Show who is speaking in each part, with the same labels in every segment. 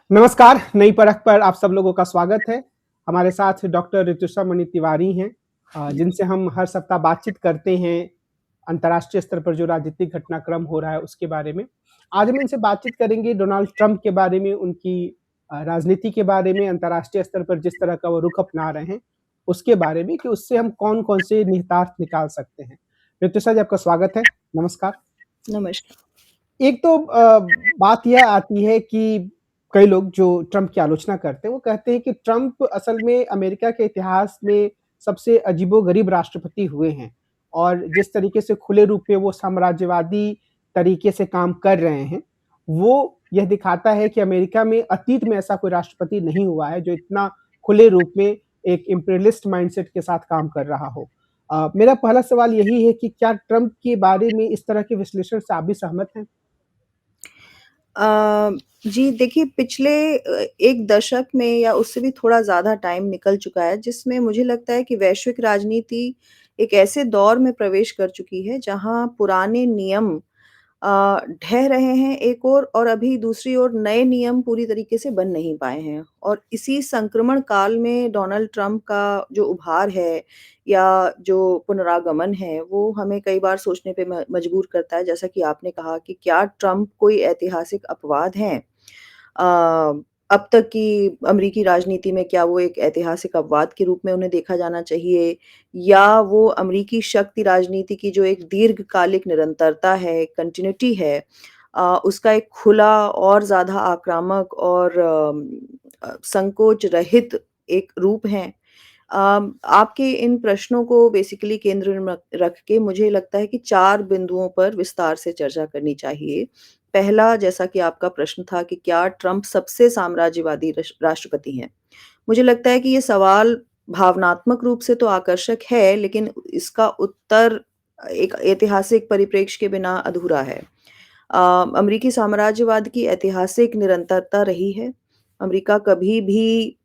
Speaker 1: नमस्कार, नई परख पर आप सब लोगों का स्वागत है। हमारे साथ डॉक्टर ऋतुषा मणि तिवारी हैं जिनसे हम हर सप्ताह बातचीत करते हैं, अंतर्राष्ट्रीय स्तर पर जो राजनीतिक घटनाक्रम हो रहा है उसके बारे में। आज हम इनसे बातचीत करेंगे डोनाल्ड ट्रंप के बारे में, उनकी राजनीति के बारे में, अंतर्राष्ट्रीय स्तर पर जिस तरह का वो रुख अपना रहे हैं, उसके बारे में कि उससे हम कौन-कौन से निहितार्थ निकाल सकते हैं। ऋतुषा जी आपका स्वागत है, नमस्कार।
Speaker 2: नमस्कार।
Speaker 1: एक तो बात यह आती है कि कई लोग जो ट्रंप की आलोचना करते हैं, वो कहते हैं कि ट्रंप असल में अमेरिका के इतिहास में सबसे अजीबो-गरीब राष्ट्रपति हुए हैं और जिस तरीके से खुले रूप में वो साम्राज्यवादी तरीके से काम कर रहे हैं, वो यह दिखाता है कि अमेरिका में अतीत में ऐसा कोई राष्ट्रपति नहीं हुआ है, जो इतना खुले रूप में एक इम्पीरियलिस्ट माइंडसेट के साथ काम कर रहा हो। मेरा पहला सवाल यही है कि क्या ट्रंप के बारे में इस तरह के विश्लेषण से आप भी सहमत हैं?
Speaker 2: जी देखिए पिछले 1 दशक में या उससे भी थोड़ा ज़्यादा टाइम निकल चुका है, जिसमें मुझे लगता है कि वैश्विक राजनीति एक ऐसे दौर में प्रवेश कर चुकी है, जहाँ पुराने नियम ढह रहे हैं एक ओर और अभी दूसरी ओर नए नियम पूरी तरीके से बन नहीं पाए हैं। और इसी संक्रमण काल में डोनाल्ड ट्रंप का जो उभार है या जो पुनरागमन है, वो हमें कई बार सोचने पे मजबूर करता है, जैसा कि आपने कहा कि क्या ट्रंप कोई ऐतिहासिक अपवाद हैं? अब तक की अमेरिकी राजनीति में क्या वो एक ऐतिहासिक अपवाद के रूप में उन्हें देखा जाना चाहिए या वो अमेरिकी शक्ति राजनीति की जो एक दीर्घकालिक निरंतरता है, कंटिन्यूटी है उसका एक खुला और ज़्यादा आक्रामक और संकोच रहित एक रूप है। आपके इन प्रश्नों को बेसिकली केंद्र में रख के मुझे लगता है कि 4 बिंदुओं पर विस्तार से चर्चा करनी चाहिए। पहला जैसा कि आपका प्रश्न था कि क्या ट्रंप सबसे साम्राज्यवादी राष्ट्रपति हैं? मुझे लगता है कि ये सवाल भावनात्मक रूप से तो आकर्षक है, लेकिन इसका उत्तर एक ऐतिहासिक परिप्रेक्ष्य के बिना अधूरा है। अमेरिकी साम्राज्यवाद की ऐतिहासिक निरंतरता रही है। अमेरिका कभी भी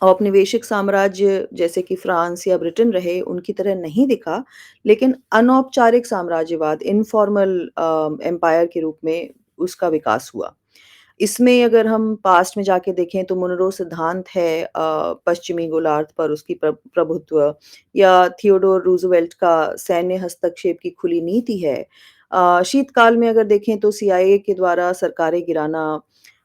Speaker 2: औपनिवेशिक साम्राज्य जैसे कि फ्रांस या ब्रिटेन रहे, उनकी तरह नहीं दिखा, लेकिन अनौपचारिक साम्राज्यवाद इन्फॉर्मल एम्पायर के रूप में उसका विकास हुआ। इसमें अगर हम पास्ट में जाके देखें तो मोनरो सिद्धांत है पश्चिमी गोलार्ध पर उसकी प्रभुत्व या थियोडोर रूज़वेल्ट का सैन्य हस्तक्षेप की खुली नीति है। शीतकाल में अगर देखें तो सीआईए के द्वारा सरकारें गिराना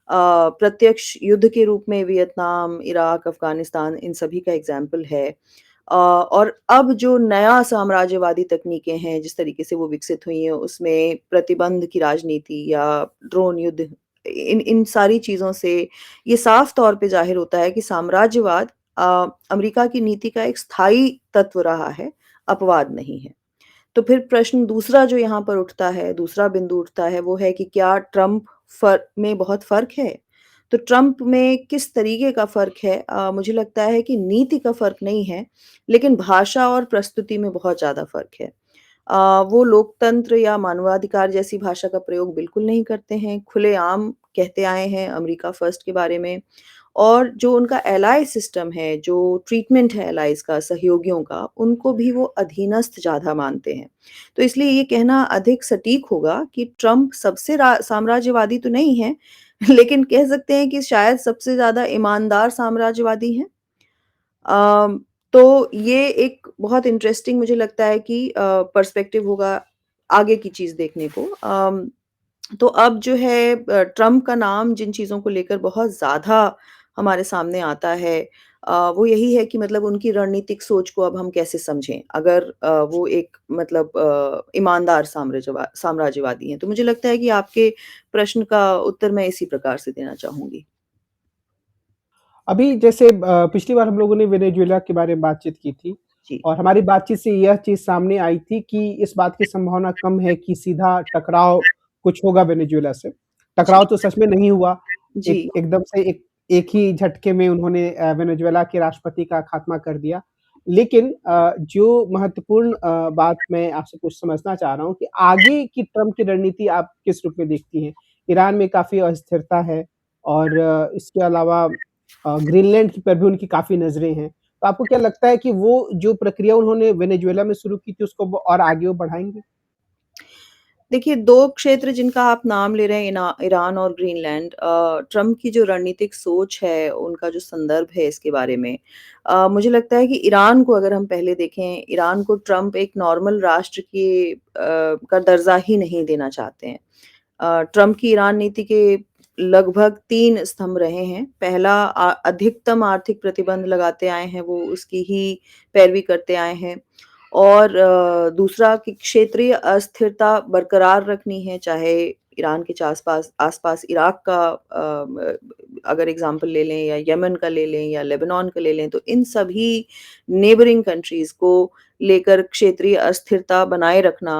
Speaker 2: प्रत्यक्ष युद्ध के रूप में वियतनाम, इराक, अफ़गानिस्तान इन सभी का एग्ज़ाम्पल है। और अब जो नया साम्राज्यवादी तकनीकें हैं, जिस तरीके से वो विकसित हुई हैं, उसमें प्रतिबंध की राजनीति या ड्रोन युद्ध इन इन सारी चीज़ों से ये साफ तौर पे ज़ाहिर होता है कि साम्राज्यवाद अमेरिका की नीति का एक स्थायी तत्व रहा है, अपवाद नहीं है। तो फिर प्रश्न दूसरा जो यहाँ पर उठता है, दूसरा बिंदु उठता है, वो है कि क्या ट्रंप में बहुत फ़र्क है? तो ट्रंप में किस तरीके का फ़र्क है? मुझे लगता है कि नीति का फ़र्क नहीं है, लेकिन भाषा और प्रस्तुति में बहुत ज़्यादा फ़र्क है। वो लोकतंत्र या मानवाधिकार जैसी भाषा का प्रयोग बिल्कुल नहीं करते हैं, खुलेआम कहते आए हैं अमेरिका फर्स्ट के बारे में और जो उनका एलाय सिस्टम है, जो ट्रीटमेंट है एलाइज़ का, सहयोगियों का, उनको भी वो अधीनस्थ ज़्यादा मानते हैं। तो इसलिए ये कहना अधिक सटीक होगा कि ट्रंप सबसे साम्राज्यवादी तो नहीं है, लेकिन कह सकते हैं कि शायद सबसे ज़्यादा ईमानदार साम्राज्यवादी हैं। अम, तो ये एक बहुत इंटरेस्टिंग मुझे लगता है कि पर्सपेक्टिव होगा आगे की चीज़ देखने को। तो अब जो है ट्रम्प का नाम जिन चीज़ों को लेकर बहुत ज़्यादा हमारे सामने आता है वो यही है कि मतलब उनकी रणनीतिक सोच को अब हम कैसे समझें? अगर वो एक मतलब ईमानदार साम्राज्यवादी हैं। तो मुझे लगता है कि आपके प्रश्न का उत्तर मैं इसी प्रकार से देना चाहूँगी।
Speaker 1: अभी जैसे पिछली बार हम लोगों ने वेनेजुएला के बारे में बातचीत की थी
Speaker 2: जी।
Speaker 1: और हमारी बातचीत से यह चीज़ सामने आई थी कि इस बात की संभावना कम है कि सीधा टकराव कुछ होगा वेनेजुएला से। टकराव
Speaker 2: जी।
Speaker 1: तो सच में नहीं हुआ।
Speaker 2: जी।
Speaker 1: एकदम से एक ही झटके में उन्होंने वेनेजुएला के राष्ट्रपति का खात्मा कर दिया। लेकिन जो महत्वपूर्ण बात मैं आपसे कुछ समझना चाह रहा हूँ कि आगे की ट्रम्प की रणनीति आप किस रूप में देखती हैं? ईरान में काफ़ी अस्थिरता है और इसके अलावा ग्रीनलैंड पर भी उनकी काफ़ी नज़रें हैं। तो आपको क्या लगता है कि वो जो प्रक्रिया उन्होंने वेनेजुएला में शुरू की थी उसको वो और आगे वो बढ़ाएँगे?
Speaker 2: देखिए 2 क्षेत्र जिनका आप नाम ले रहे हैं ईरान और ग्रीनलैंड ट्रम्प की जो रणनीतिक सोच है, उनका जो संदर्भ है इसके बारे में मुझे लगता है कि ईरान को अगर हम पहले देखें, ईरान को ट्रम्प एक नॉर्मल राष्ट्र का दर्जा ही नहीं देना चाहते हैं। ट्रम्प की ईरान नीति के लगभग 3 स्तंभ रहे हैं। पहला अधिकतम आर्थिक प्रतिबंध लगाते आए हैं, वो उसकी ही पैरवी करते आए हैं। और दूसरा कि क्षेत्रीय अस्थिरता बरकरार रखनी है, चाहे ईरान के आसपास आसपास इराक का अगर एग्ज़ाम्पल ले लें या यमन का ले लें या लेबनान का ले लें, तो इन सभी नेबरिंग कंट्रीज़ को लेकर क्षेत्रीय अस्थिरता बनाए रखना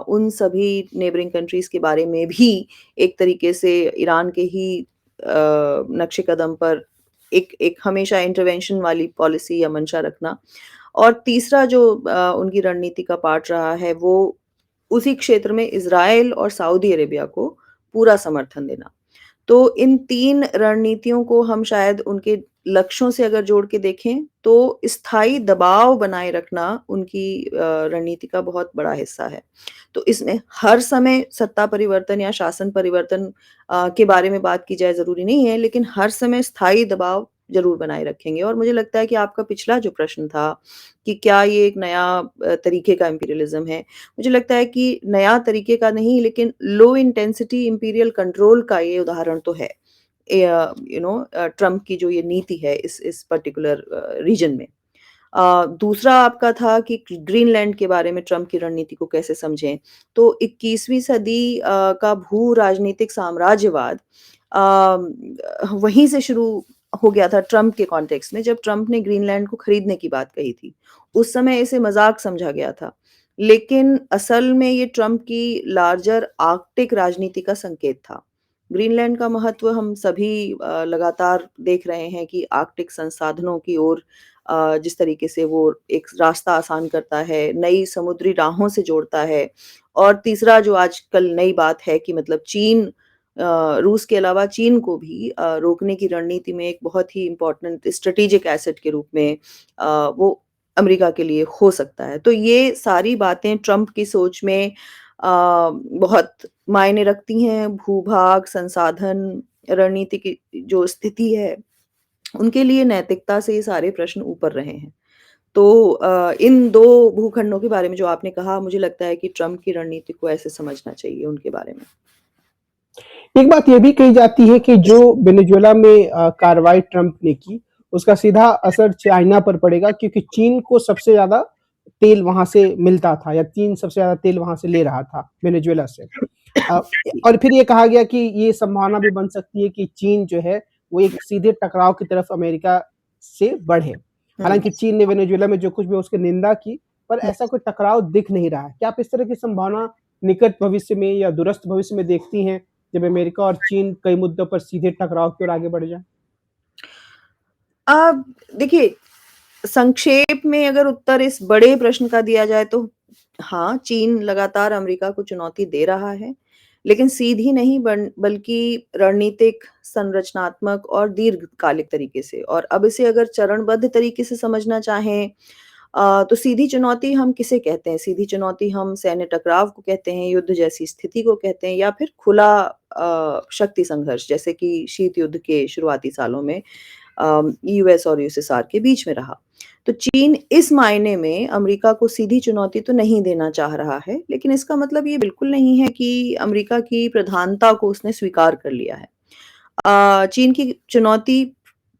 Speaker 2: उन सभी नेबरिंग कंट्रीज़ के बारे में भी एक तरीके से ईरान के ही नक्शे कदम पर एक एक हमेशा इंटरवेंशन वाली पॉलिसी या मंशा रखना। और तीसरा जो उनकी रणनीति का पार्ट रहा है, वो उसी क्षेत्र में इज़राइल और सऊदी अरेबिया को पूरा समर्थन देना। तो इन 3 रणनीतियों को हम शायद उनके लक्ष्यों से अगर जोड़ के देखें, तो स्थायी दबाव बनाए रखना उनकी रणनीति का बहुत बड़ा हिस्सा है। तो इसमें हर समय सत्ता परिवर्तन या शासन परिवर्तन के बारे में बात की जाए ज़रूरी नहीं है, लेकिन हर समय स्थायी दबाव ज़रूर बनाए रखेंगे। और मुझे लगता है कि आपका पिछला जो प्रश्न था कि क्या ये एक नया तरीके का इम्पीरियलिज़्म है? मुझे लगता है कि नया तरीके का नहीं, लेकिन लो इंटेंसिटी इंपीरियल कंट्रोल का ये उदाहरण तो है। ट्रम्प की जो ये नीति है इस पर्टिकुलर रीजन में। दूसरा आपका था कि ग्रीनलैंड के बारे में ट्रम्प की रणनीति को कैसे समझें? तो 21वीं सदी का भू-राजनीतिक साम्राज्यवाद वहीं से शुरू हो गया था ट्रम्प के कॉन्टेक्स्ट में, जब ट्रम्प ने ग्रीनलैंड को खरीदने की बात कही थी। उस समय इसे मज़ाक समझा गया था। लेकिन असल में ये ट्रम्प की लार्जर आर्कटिक राजनीति का संकेत था। ग्रीनलैंड का महत्व हम सभी लगातार देख रहे हैं कि आर्कटिक संसाधनों की ओर जिस तरीके से वो एक रास्ता आसान करता है, नई समुद्री राहों से जोड़ता है। और तीसरा जो आजकल नई बात है कि मतलब रूस के अलावा चीन को भी रोकने की रणनीति में एक बहुत ही इम्पोर्टेंट स्ट्रैटेजिक एसेट के रूप में वो अमेरिका के लिए हो सकता है। तो ये सारी बातें ट्रम्प की सोच में बहुत मायने रखती हैं। भूभाग, संसाधन, रणनीति की जो स्थिति है, उनके लिए नैतिकता से ये सारे प्रश्न ऊपर रहे हैं। तो इन 2 भूखंडों के बारे में जो आपने कहा, मुझे लगता है कि ट्रम्प की रणनीति को ऐसे समझना चाहिए उनके बारे में।
Speaker 1: एक बात ये भी कही जाती है कि जो वेनेजुएला में कार्रवाई ट्रम्प ने की, उसका सीधा असर चाइना पर पड़ेगा क्योंकि चीन को सबसे ज़्यादा तेल वहाँ से मिलता था या चीन सबसे ज़्यादा तेल वहाँ से ले रहा था वेनेजुएला से। अ, और फिर ये कहा गया कि ये संभावना भी बन सकती है कि चीन जो है, वो एक सीधे टकराव की तरफ अमेरिका से बढ़े।
Speaker 2: हुँ।
Speaker 1: हालाँकि चीन ने वेनेजुएला में जो कुछ भी उसकी निंदा की, पर ऐसा कोई टकराव दिख नहीं रहा है। क्या आप इस तरह की संभावना निकट भविष्य में या दूरस्थ भविष्य में देखती हैं, जब अमेरिका और चीन कई मुद्दों पर सीधे टकराव की ओर आगे बढ़ जाएँ?
Speaker 2: अ, देखिए, संक्षेप में अगर उत्तर इस बड़े प्रश्न का दिया जाए तो हाँ, चीन लगातार अमेरिका को चुनौती दे रहा है, लेकिन सीधी नहीं बल्कि रणनीतिक, संरचनात्मक और दीर्घकालिक तरीके से। और अब इसे अगर चरणबद्ध तरीके से समझना चाहें तो सीधी चुनौती हम किसे कहते हैं? सीधी चुनौती हम सैन्य टकराव को कहते हैं, युद्ध जैसी स्थिति को कहते हैं या फिर खुला शक्ति संघर्ष जैसे कि शीत युद्ध के शुरुआती सालों में यूएस और यूएसएसआर के बीच में रहा। तो चीन इस मायने में अमेरिका को सीधी चुनौती तो नहीं देना चाह रहा है, लेकिन इसका मतलब ये बिल्कुल नहीं है कि अमेरिका की प्रधानता को उसने स्वीकार कर लिया है। चीन की चुनौती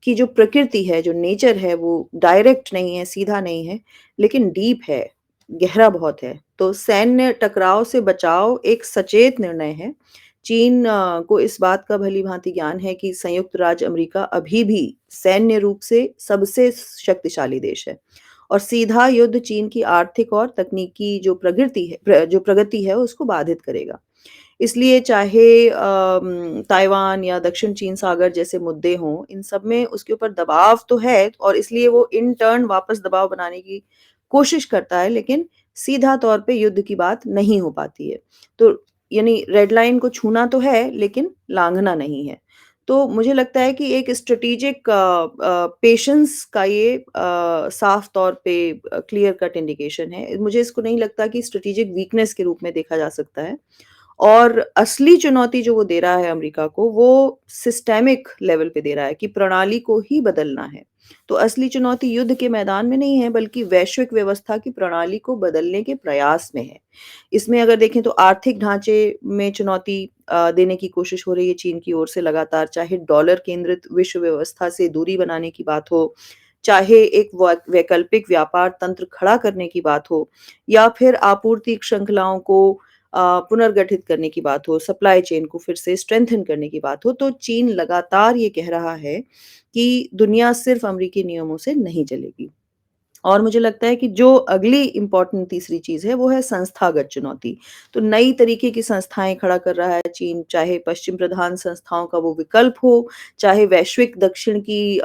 Speaker 2: की जो प्रकृति है, जो नेचर है, वो डायरेक्ट नहीं है, सीधा नहीं है, लेकिन डीप है, गहरा बहुत है। तो सैन्य टकराव से बचाव एक सचेत निर्णय है। चीन को इस बात का भली-भाँति ज्ञान है कि संयुक्त राज्य अमेरिका अभी भी सैन्य रूप से सबसे शक्तिशाली देश है और सीधा युद्ध चीन की आर्थिक और तकनीकी जो प्रगति है, उसको बाधित करेगा। इसलिए चाहे ताइवान या दक्षिण चीन सागर जैसे मुद्दे हों, इन सब में उसके ऊपर दबाव तो है और इसलिए वो इन टर्न वापस दबाव बनाने की कोशिश करता है, लेकिन सीधा तौर पे युद्ध की बात नहीं हो पाती है। तो यानी रेड लाइन को छूना तो है, लेकिन लाँघना नहीं है। तो मुझे लगता है कि एक स्ट्रैटेजिक पेशेंस का ये साफ तौर पे क्लियर कट इंडिकेशन है। मुझे इसको नहीं लगता कि स्ट्रैटेजिक वीकनेस के रूप में देखा जा सकता है। और असली चुनौती जो वो दे रहा है अमेरिका को, वो सिस्टेमिक लेवल पे दे रहा है कि प्रणाली को ही बदलना है। तो असली चुनौती युद्ध के मैदान में नहीं है, बल्कि वैश्विक व्यवस्था की प्रणाली को बदलने के प्रयास में है। इसमें अगर देखें तो आर्थिक ढांचे में चुनौती देने की कोशिश हो रही है चीन की ओर से लगातार, चाहे डॉलर केंद्रित विश्व व्यवस्था से दूरी बनाने की बात हो, चाहे एक वैकल्पिक व्यापार तंत्र खड़ा करने की बात हो, या फिर आपूर्ति श्रृंखलाओं को पुनर्गठित करने की बात हो, सप्लाई चेन को फिर से स्ट्रेंथन करने की बात हो, तो चीन लगातार ये कह रहा है कि दुनिया सिर्फ अमेरिकी नियमों से नहीं चलेगी। और मुझे लगता है कि जो अगली इम्पोर्टेंट तीसरी चीज़ है, वो है संस्थागत चुनौती। तो नई तरीके की संस्थाएँ खड़ा कर रहा है चीन, चाहे पश्चिम प्रधान संस्थाओं का वो विकल्प हो, चाहे वैश्विक दक्षिण की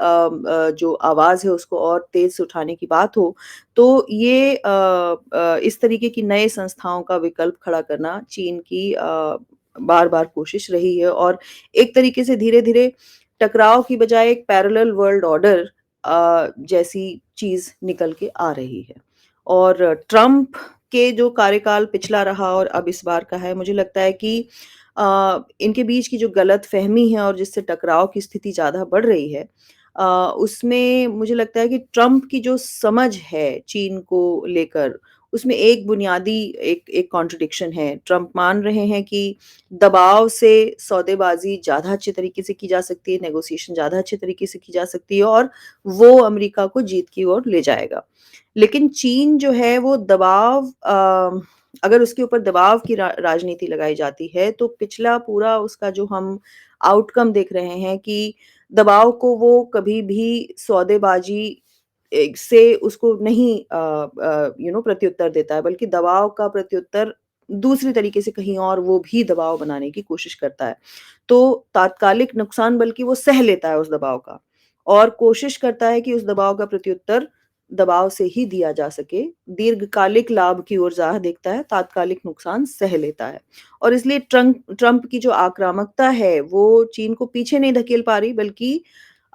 Speaker 2: जो आवाज़ है उसको और तेज़ से उठाने की बात हो। तो ये इस तरीके की नए संस्थाओं का विकल्प खड़ा करना चीन की बार-बार कोशिश रही है, और एक तरीके से धीरे-धीरे टकराव की बजाय एक पैरेलल वर्ल्ड ऑर्डर जैसी चीज़ निकल के आ रही है। और ट्रम्प के जो कार्यकाल पिछला रहा और अब इस बार का है, मुझे लगता है कि इनके बीच की जो गलतफ़हमी है और जिससे टकराव की स्थिति ज़्यादा बढ़ रही है, उसमें मुझे लगता है कि ट्रम्प की जो समझ है चीन को लेकर, उसमें एक बुनियादी एक एक कॉन्ट्रडिक्शन है। ट्रम्प मान रहे हैं कि दबाव से सौदेबाज़ी ज़्यादा अच्छे तरीके से की जा सकती है, नेगोशिएशन ज़्यादा अच्छे तरीके से की जा सकती है, और वो अमेरिका को जीत की ओर ले जाएगा। लेकिन चीन जो है वो दबाव अगर उसके ऊपर दबाव की राजनीति लगाई जाती है, तो पिछला पूरा उसका जो हम आउटकम देख रहे हैं कि दबाव को वो कभी भी सौदेबाजी से उसको नहीं प्रत्युत्तर देता है, बल्कि दबाव का प्रत्युत्तर दूसरी तरीके से कहीं और वो भी दबाव बनाने की कोशिश करता है। तो तात्कालिक नुकसान बल्कि वो सह लेता है उस दबाव का, और कोशिश करता है कि उस दबाव का प्रत्युत्तर दबाव से ही दिया जा सके। दीर्घकालिक लाभ की ओर ज़्यादा देखता है, तात्कालिक नुकसान सह लेता है। और इसलिए ट्रम्प की जो आक्रामकता है, वो चीन को पीछे नहीं धकेल पा रही, बल्कि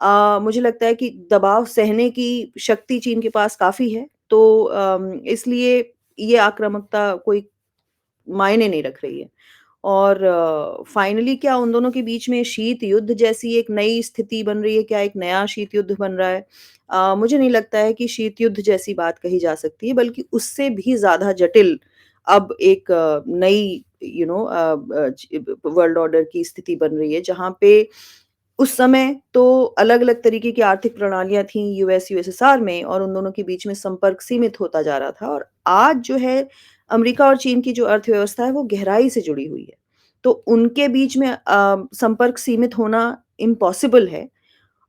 Speaker 2: मुझे लगता है कि दबाव सहने की शक्ति चीन के पास काफ़ी है। तो इसलिए ये आक्रामकता कोई मायने नहीं रख रही है। और फाइनली क्या उन दोनों के बीच में शीत युद्ध जैसी एक नई स्थिति बन रही है? क्या एक नया शीत युद्ध बन रहा है? मुझे नहीं लगता है कि शीत युद्ध जैसी बात कही जा सकती है, बल्कि उससे भी ज़्यादा जटिल अब एक नई वर्ल्ड ऑर्डर की स्थिति बन रही है, जहाँ पे उस समय तो अलग-अलग तरीके की आर्थिक प्रणालियाँ थीं यूएस, यूएसएसआर में, और उन दोनों के बीच में संपर्क सीमित होता जा रहा था, और आज जो है अमेरिका और चीन की जो अर्थव्यवस्था है वो गहराई से जुड़ी हुई है। तो उनके बीच में संपर्क सीमित होना इम्पॉसिबल है।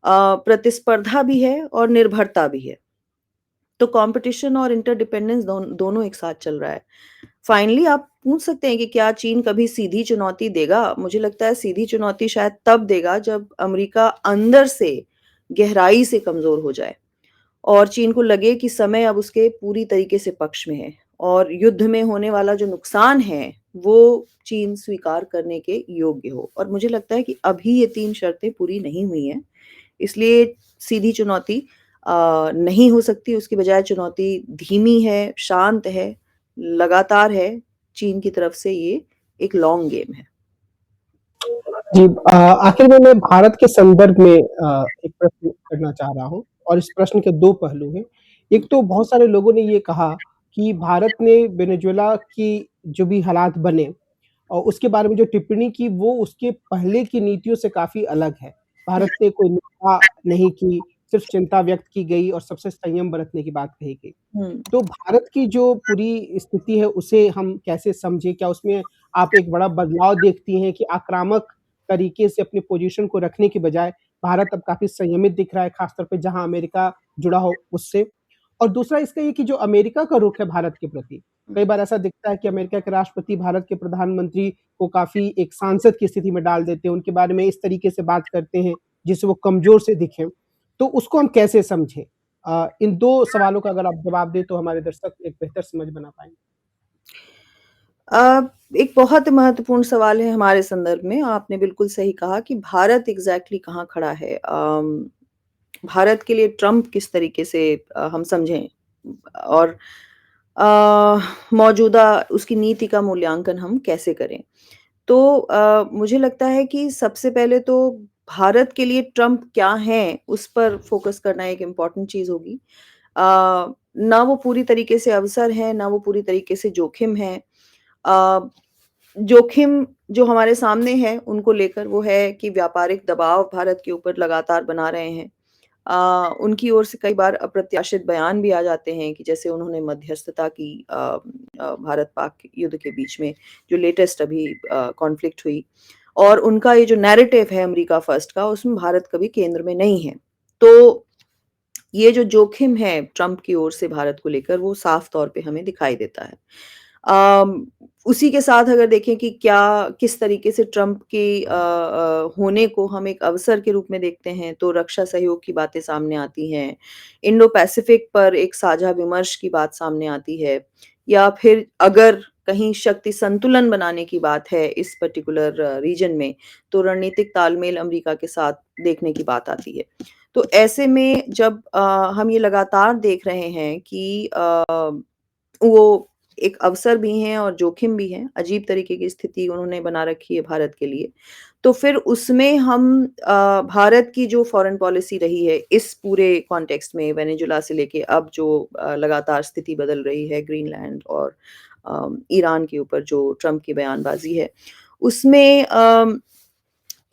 Speaker 2: प्रतिस्पर्धा भी है और निर्भरता भी है। तो कॉम्पिटिशन और इंटरडिपेंडेंस दोनों एक साथ चल रहा है। फाइनली आप पूछ सकते हैं कि क्या चीन कभी सीधी चुनौती देगा? मुझे लगता है सीधी चुनौती शायद तब देगा जब अमेरिका अंदर से गहराई से कमज़ोर हो जाए और चीन को लगे कि समय अब उसके पूरी तरीके से पक्ष में है, और युद्ध में होने वाला जो नुकसान है, वो चीन स्वीकार करने के योग्य हो। और मुझे लगता है कि अभी ये 3 शर्तें पूरी नहीं हुई हैं। इसलिए सीधी चुनौती नहीं हो सकती, उसकी बजाय चुनौती धीमी है, शांत है, लगातार है। चीन की तरफ से ये एक लॉन्ग गेम है।
Speaker 1: जी, आखिर में मैं भारत के संदर्भ में एक प्रश्न करना चाह रहा हूँ, और इस प्रश्न के 2 पहलू हैं। एक तो बहुत सारे लोगों ने ये कहा कि भारत ने वेनेजुएला की जो भी हालात बने और उसके बारे में जो टिप्पणी की, वो उसके पहले की नीतियों से काफ़ी अलग है। भारत ने कोई निंदा नहीं की, सिर्फ़ चिंता व्यक्त की गई और सबसे संयम बरतने की बात कही गई।
Speaker 2: हुँ।
Speaker 1: तो भारत की जो पूरी स्थिति है, उसे हम कैसे समझें? क्या उसमें आप एक बड़ा बदलाव देखती हैं कि आक्रामक तरीके से अपनी पोज़ीशन को रखने की बजाय भारत अब काफ़ी संयमित दिख रहा है, ख़ास तौर पे जहाँ अमेरिका जुड़ा हो उससे? और दूसरा इसका ये कि जो अमेरिका का रुख है भारत के प्रति,
Speaker 2: हुँ।
Speaker 1: कई बार ऐसा दिखता है कि अमेरिका के राष्ट्रपति भारत के प्रधानमंत्री को काफ़ी एक सांसद की स्थिति में डाल देते हैं, उनके बारे में इस तरीके से बात करते हैं, जिससे वो कमज़ोर से दिखें। तो उसको हम कैसे समझें? इन 2 सवालों का अगर आप जवाब दें, तो हमारे दर्शक एक बेहतर समझ बना पाएँगे।
Speaker 2: एक बहुत महत्वपूर्ण सवाल है हमारे संदर्भ में। आपने बिल्कुल सही कहा कि भारत एग्ज़ैक्टली कहाँ खड़ा है। भारत के लिए ट्रम्प किस तरीके से हम समझें और मौजूदा उसकी नीति का मूल्यांकन हम कैसे करें? तो मुझे लगता है कि सबसे पहले तो भारत के लिए ट्रम्प क्या हैं, उस पर फ़ोकस करना एक इम्पॉर्टेंट चीज़ होगी। ना वो पूरी तरीके से अवसर है, ना वो पूरी तरीके से जोखिम है। अ, जोखिम जो हमारे सामने है उनको लेकर वो है कि व्यापारिक दबाव भारत के ऊपर लगातार बना रहे हैं। उनकी ओर से कई बार अप्रत्याशित बयान भी आ जाते हैं कि जैसे उन्होंने मध्यस्थता की भारत-पाक युद्ध के बीच में जो लेटेस्ट अभी कॉन्फ्लिक्ट हुई और उनका ये जो नैरेटिव है अमेरिका फर्स्ट का उसमें भारत कभी केंद्र में नहीं है। तो ये जो जोखिम है ट्रम्प की ओर से भारत को लेकर वो साफ तौर पे हमें दिखाई देता है। अम, उसी के साथ अगर देखें कि क्या किस तरीके से ट्रम्प के होने को हम एक अवसर के रूप में देखते हैं, तो रक्षा सहयोग की बातें सामने आती हैं। इंडो-पैसिफिक पर एक साझा विमर्श की बात सामने आती है या फिर अगर कहीं शक्ति संतुलन बनाने की बात है इस पर्टिकुलर रीजन में, तो रणनीतिक तालमेल अमेरिका के साथ देखने की बात आती है। तो ऐसे में जब हम ये लगातार देख रहे हैं कि वो एक अवसर भी हैं और जोखिम भी हैं, अजीब तरीके की स्थिति उन्होंने बना रखी है भारत के लिए। तो फिर उसमें हम भारत की जो फ़ॉरेन पॉलिसी रही है, इस पूरे कॉन्टेक्स्ट में वेनेजुला से लेके अब जो लगातार स्थिति बदल रही है ग्रीनलैंड और ईरान के ऊपर जो ट्रम्प की बयानबाज़ी है, उसमें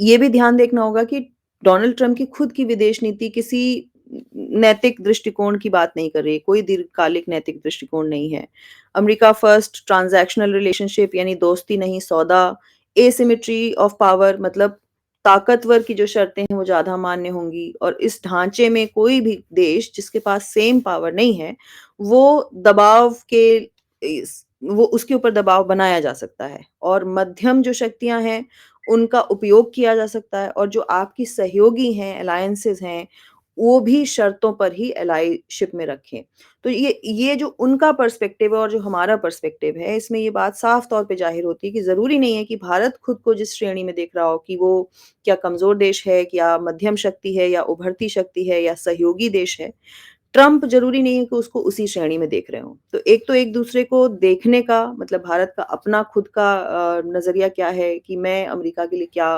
Speaker 2: ये भी ध्यान देखना होगा कि डोनाल्ड ट्रम्प की खुद की विदेश नीति किसी नैतिक दृष्टिकोण की बात नहीं कर रही है, कोई दीर्घकालिक नैतिक दृष्टिकोण नहीं है। अमेरिका फर्स्ट ट्रांज़ैक्शनल रिलेशनशिप यानी दोस्ती नहीं सौदा, एसिमेट्री ऑफ पावर मतलब ताकतवर की जो शर्तें हैं वो ज़्यादा मान्य होंगी और इस ढांचे में कोई भी देश जिसके पास सेम पावर नहीं है, वो दबाव के इस वो उसके ऊपर दबाव बनाया जा सकता है और मध्यम जो शक्तियाँ हैं उनका उपयोग किया जा सकता है और जो आपकी सहयोगी हैं, अलायंसेस हैं, वो भी शर्तों पर ही एलाइशिप में रखें। तो ये जो उनका पर्सपेक्टिव है और जो हमारा पर्सपेक्टिव है, इसमें ये बात साफ तौर पे ज़ाहिर होती है कि ज़रूरी नहीं है कि भारत खुद को जिस श्रेणी में देख रहा हो कि वो क्या कमज़ोर देश है, क्या मध्यम शक्ति है या उभरती शक्ति है या सहयोगी देश है। ट्रम्प ज़रूरी नहीं है कि उसको उसी श्रेणी में देख रहे हों। तो एक-दूसरे को देखने का मतलब भारत का अपना खुद का नज़रिया क्या है कि मैं अमेरिका के लिए क्या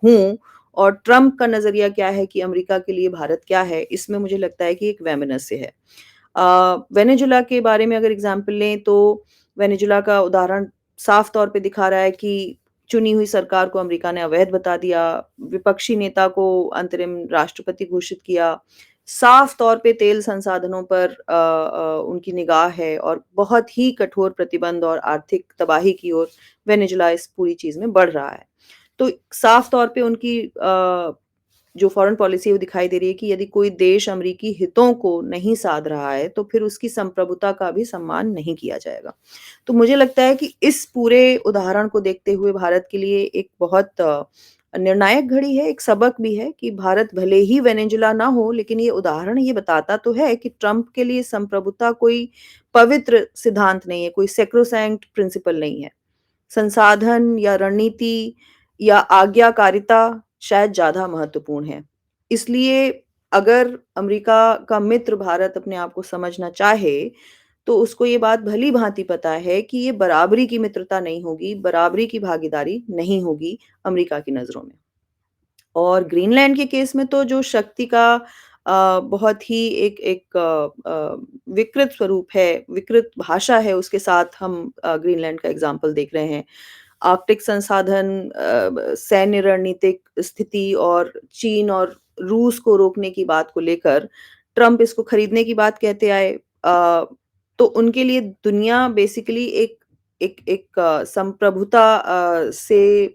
Speaker 2: हूँ और ट्रम्प का नज़रिया क्या है कि अमेरिका के लिए भारत क्या है, इसमें मुझे लगता है कि एक वैमनस्य है। वेनेजुला के बारे में अगर एग्ज़ाम्पल लें तो वेनेजुला का उदाहरण साफ तौर पे दिखा रहा है कि चुनी हुई सरकार को अमेरिका ने अवैध बता दिया, विपक्षी नेता को अंतरिम राष्ट्रपति घोषित किया, साफ तौर पे तेल संसाधनों पर उनकी निगाह है और बहुत ही कठोर प्रतिबंध और आर्थिक तबाही की ओर वेनेजुला इस पूरी चीज़ में बढ़ रहा है। तो साफ तौर पे उनकी जो फ़ॉरेन पॉलिसी है वो दिखाई दे रही है कि यदि कोई देश अमेरिकी हितों को नहीं साध रहा है, तो फिर उसकी संप्रभुता का भी सम्मान नहीं किया जाएगा। तो मुझे लगता है कि इस पूरे उदाहरण को देखते हुए भारत के लिए एक बहुत निर्णायक घड़ी है, एक सबक भी है कि भारत भले ही वेनेजुला ना हो, लेकिन ये उदाहरण ये बताता तो है कि ट्रम्प के लिए संप्रभुता कोई पवित्र सिद्धांत नहीं है, कोई सैक्रोसैंक्ट प्रिंसिपल नहीं है। संसाधन या रणनीति या आज्ञाकारिता शायद ज़्यादा महत्वपूर्ण है। इसलिए अगर अमेरिका का मित्र भारत अपने आप को समझना चाहे, तो उसको ये बात भली-भाँति पता है कि ये बराबरी की मित्रता नहीं होगी, बराबरी की भागीदारी नहीं होगी अमेरिका की नज़रों में। और ग्रीनलैंड के केस में तो जो शक्ति का बहुत ही एक एक विकृत स्वरूप है, विकृत भाषा है, उसके साथ हम ग्रीनलैंड का एग्ज़ाम्पल देख रहे हैं। आर्कटिक संसाधन सैन्य रणनीतिक स्थिति और चीन और रूस को रोकने की बात को लेकर ट्रम्प इसको खरीदने की बात कहते आए। तो उनके लिए दुनिया बेसिकली एक एक एक संप्रभुता से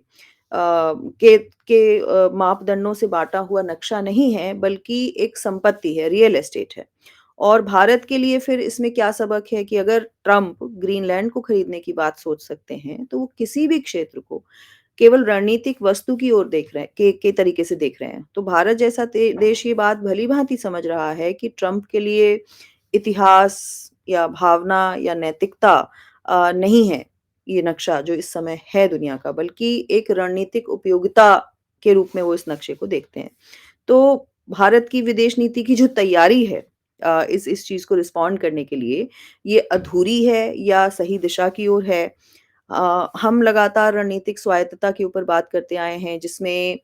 Speaker 2: मापदंडों से बाँटा हुआ नक्शा नहीं है, बल्कि एक संपत्ति है, रियल एस्टेट है। और भारत के लिए फिर इसमें क्या सबक है कि अगर ट्रम्प ग्रीनलैंड को खरीदने की बात सोच सकते हैं, तो वो किसी भी क्षेत्र को केवल रणनीतिक वस्तु की ओर देख रहे हैं के तरीके से देख रहे हैं। तो भारत जैसा देश ये बात भली-भाँति समझ रहा है कि ट्रम्प के लिए इतिहास या भावना या नैतिकता नहीं है। ये नक्शा जो इस समय है दुनिया का, बल्कि एक रणनीतिक उपयोगिता के रूप में वो इस नक्शे को देखते हैं। तो भारत की विदेश नीति की जो तैयारी है इस चीज़ को रिस्पॉन्ड करने के लिए, ये अधूरी है या सही दिशा की ओर है? हम लगातार रणनीतिक स्वायत्तता के ऊपर बात करते आए हैं, जिसमें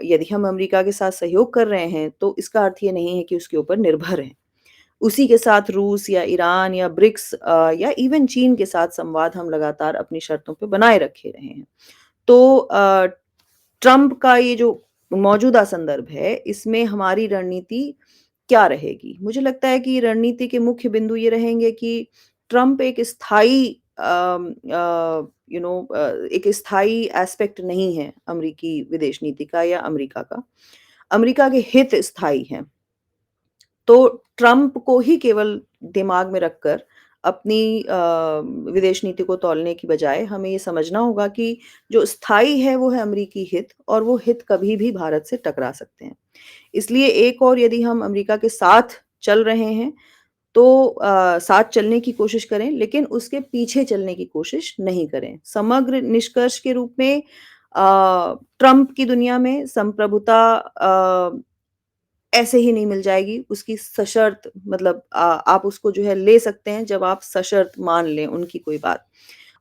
Speaker 2: यदि हम अमेरिका के साथ सहयोग कर रहे हैं, तो इसका अर्थ ये नहीं है कि उसके ऊपर निर्भर हैं। उसी के साथ रूस या ईरान या ब्रिक्स या इवन चीन के साथ संवाद हम लगातार अपनी शर्तों पे बनाए रखे रहे हैं। तो ट्रम्प का ये जो मौजूदा संदर्भ है, इसमें हमारी रणनीति क्या रहेगी? मुझे लगता है कि रणनीति के मुख्य बिंदु ये रहेंगे कि ट्रम्प एक स्थायी एक स्थायी एस्पेक्ट नहीं है अमेरिकी विदेश नीति का या अमेरिका का। अमेरिका के हित स्थायी हैं। तो ट्रम्प को ही केवल दिमाग में रखकर अपनी विदेश नीति को तौलने की बजाय हमें ये समझना होगा कि जो स्थायी है वो है अमेरिकी हित और वो हित कभी भी भारत से टकरा सकते हैं। इसलिए एक और यदि हम अमेरिका के साथ चल रहे हैं तो साथ चलने की कोशिश करें लेकिन उसके पीछे चलने की कोशिश नहीं करें। समग्र निष्कर्ष के रूप में ट्रम्प की दुनिया में संप्रभुता ऐसे ही नहीं मिल जाएगी, उसकी सशर्त मतलब आप उसको जो है ले सकते हैं जब आप सशर्त मान लें उनकी कोई बात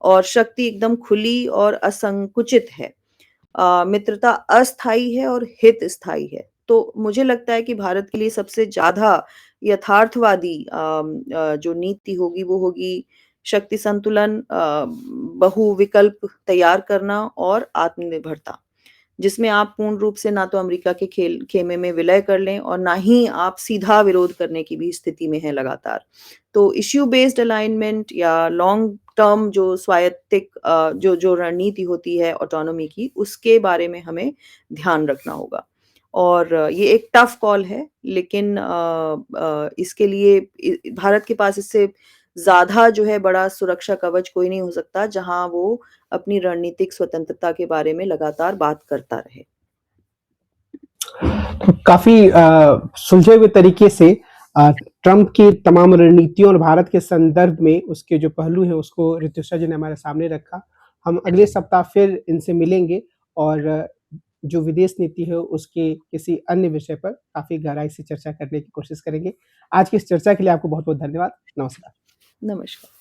Speaker 2: और शक्ति एकदम खुली और असंकुचित है। मित्रता अस्थायी है और हित स्थायी है। तो मुझे लगता है कि भारत के लिए सबसे ज़्यादा यथार्थवादी जो नीति होगी वो होगी शक्ति संतुलन बहुविकल्प तैयार करना और आत्मनिर्भरता। जिसमें आप पूर्ण रूप से ना तो अमेरिका के खेमे में विलय कर लें और ना ही आप सीधा विरोध करने की भी स्थिति में हैं लगातार। तो इश्यू बेस्ड अलाइनमेंट या लॉन्ग टर्म जो स्वायत्तिक जो रणनीति होती है ऑटोनॉमी की, उसके बारे में हमें ध्यान रखना होगा। और ये एक टफ कॉल है लेकिन इसके लिए भारत के पास इससे ज़्यादा जो है बड़ा सुरक्षा कवच कोई नहीं हो सकता, जहाँ वो अपनी रणनीतिक स्वतंत्रता के बारे में लगातार बात करता रहे।
Speaker 1: तो काफ़ी सुलझे हुए तरीके से ट्रम्प की तमाम रणनीतियों और भारत के संदर्भ में उसके जो पहलू हैं उसको ऋतुषा जी ने हमारे सामने रखा। हम अगले सप्ताह फिर इनसे मिलेंगे और जो विदेश नीति है उसके किसी अन्य विषय पर काफ़ी गहराई से चर्चा करने की कोशिश करेंगे। आज की इस चर्चा के लिए आपको बहुत-बहुत धन्यवाद। नमस्कार।
Speaker 2: नमस्कार।